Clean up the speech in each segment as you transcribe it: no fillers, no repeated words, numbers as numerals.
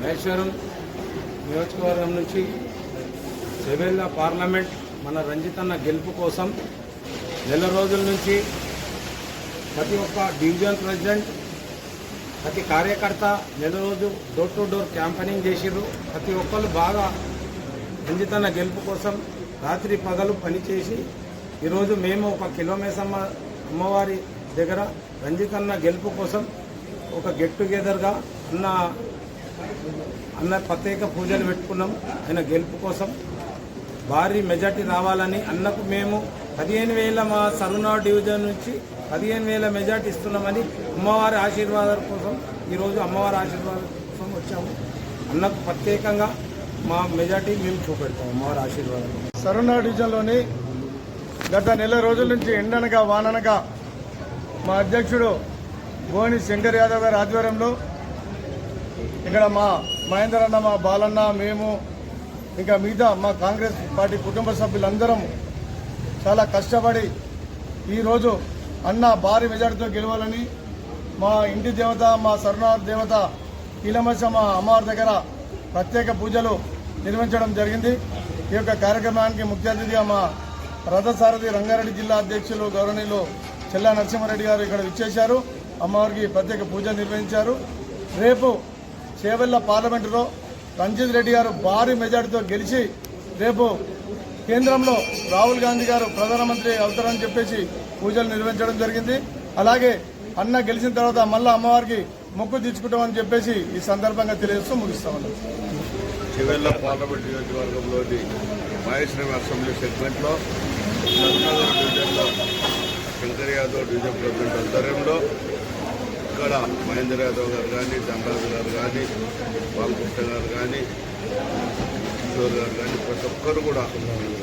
మహేశ్వరం నియోజకవర్గం నుంచి చేవెళ్ళ పార్లమెంట్ మన రంజితన్న గెలుపు కోసం నెల రోజుల నుంచి ప్రతి ఒక్క డివిజన్ ప్రెసిడెంట్ ప్రతి కార్యకర్త నెల రోజు డోర్ టు డోర్ క్యాంపెయినింగ్ చేసిర్రు. ప్రతి ఒక్కరు బాగా రంజితన్న గెలుపు కోసం రాత్రి పగలు పనిచేసి ఈరోజు మేము ఒక కిలోమేసమ్మ అమ్మవారి దగ్గర రంజితన్న గెలుపు కోసం ఒక గెట్ టుగెదర్గా అన్న ప్రత్యేక పూజలు పెట్టుకున్నాం. ఆయన గెలుపు కోసం భారీ మెజార్టీ రావాలని అన్నకు మేము 15,000 మా సరునాడు డివిజన్ నుంచి 15,000 మెజార్టీ ఇస్తున్నామని అమ్మవారి ఆశీర్వాదాల కోసం ఈరోజు అమ్మవారి ఆశీర్వాదం కోసం వచ్చాము. అన్నకు ప్రత్యేకంగా మా మెజార్టీ మేము చూపెడతాం. అమ్మవారి ఆశీర్వాదం. సరునాడు డివిజన్లోని గత నెల రోజుల నుంచి ఎండనగా వాననగా మా అధ్యక్షుడు గోని శంకర్ యాదవ్ గారి ఆధ్వర్యంలో ఇక్కడ మా మహేందర్ అన్న, మా బాలన్న, మేము ఇంకా మిగతా మా కాంగ్రెస్ పార్టీ కుటుంబ సభ్యులందరం చాలా కష్టపడి ఈరోజు అన్న భారీ మెజార్టీతో గెలవాలని మా ఇంటి దేవత, మా సరునాథ్ దేవత కీలమసమ్మ అమ్మవారి దగ్గర ప్రత్యేక పూజలు నిర్వహించడం జరిగింది. ఈ యొక్క కార్యక్రమానికి ముఖ్య అతిథిగా మా రథసారథి రంగారెడ్డి జిల్లా అధ్యక్షులు గౌరవనీయులు చెల్లా నరసింహారెడ్డి గారు ఇక్కడ విచ్చేశారు. అమ్మవారికి ప్రత్యేక పూజలు నిర్వహించారు. రేపు చేవెళ్ళ పార్లమెంటులో రంజిత్ రెడ్డి గారు భారీ మెజార్టీతో గెలిచి రేపు కేంద్రంలో రాహుల్ గాంధీ గారు ప్రధానమంత్రి అవుతారని చెప్పేసి పూజలు నిర్వహించడం జరిగింది. అలాగే అన్న గెలిచిన తర్వాత మళ్ళా అమ్మవారికి మొక్కు తీర్చుకుంటామని చెప్పేసి ఈ సందర్భంగా తెలియజేస్తూ ముగిస్తామన్నారు. చేవెళ్ళ పార్లమెంట్ నియోజకవర్గంలోని మహేశ్వరం అసెంబ్లీ సెగ్మెంట్లో నర్మనగర్ డివిజన్లో శంకర్ యాదవ్ డివిజన్ ప్రెసిడెంట్ ఆధ్వర్యంలో ఇక్కడ మహేందర్ యాదవ్ గారు కానీ, ధనరాజు గారు కానీ, బాలకృష్ణ గారు కానీ, కిషోర్ గారు కానీ, ప్రతి ఒక్కరు కూడా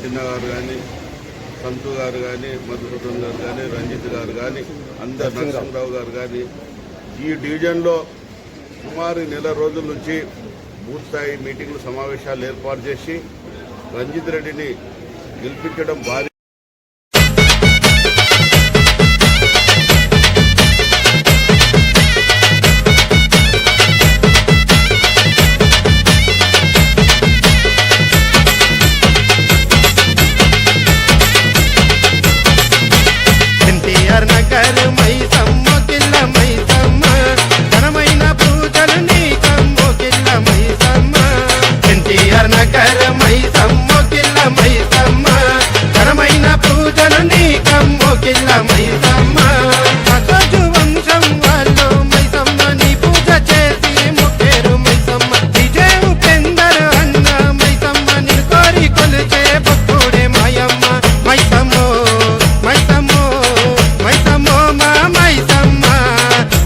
చిన్న గారు కానీ, సంతు గారు కానీ, మధుసూదన్ గారు కానీ, రంజిత్ గారు కానీ, అందరు నరసింహరావు గారు కానీ ఈ డివిజన్లో సుమారు నెల రోజుల నుంచి బూత్ స్థాయి మీటింగ్లు, సమావేశాలు ఏర్పాటు చేసి రంజిత్ రెడ్డిని గెలిపించడం భారీ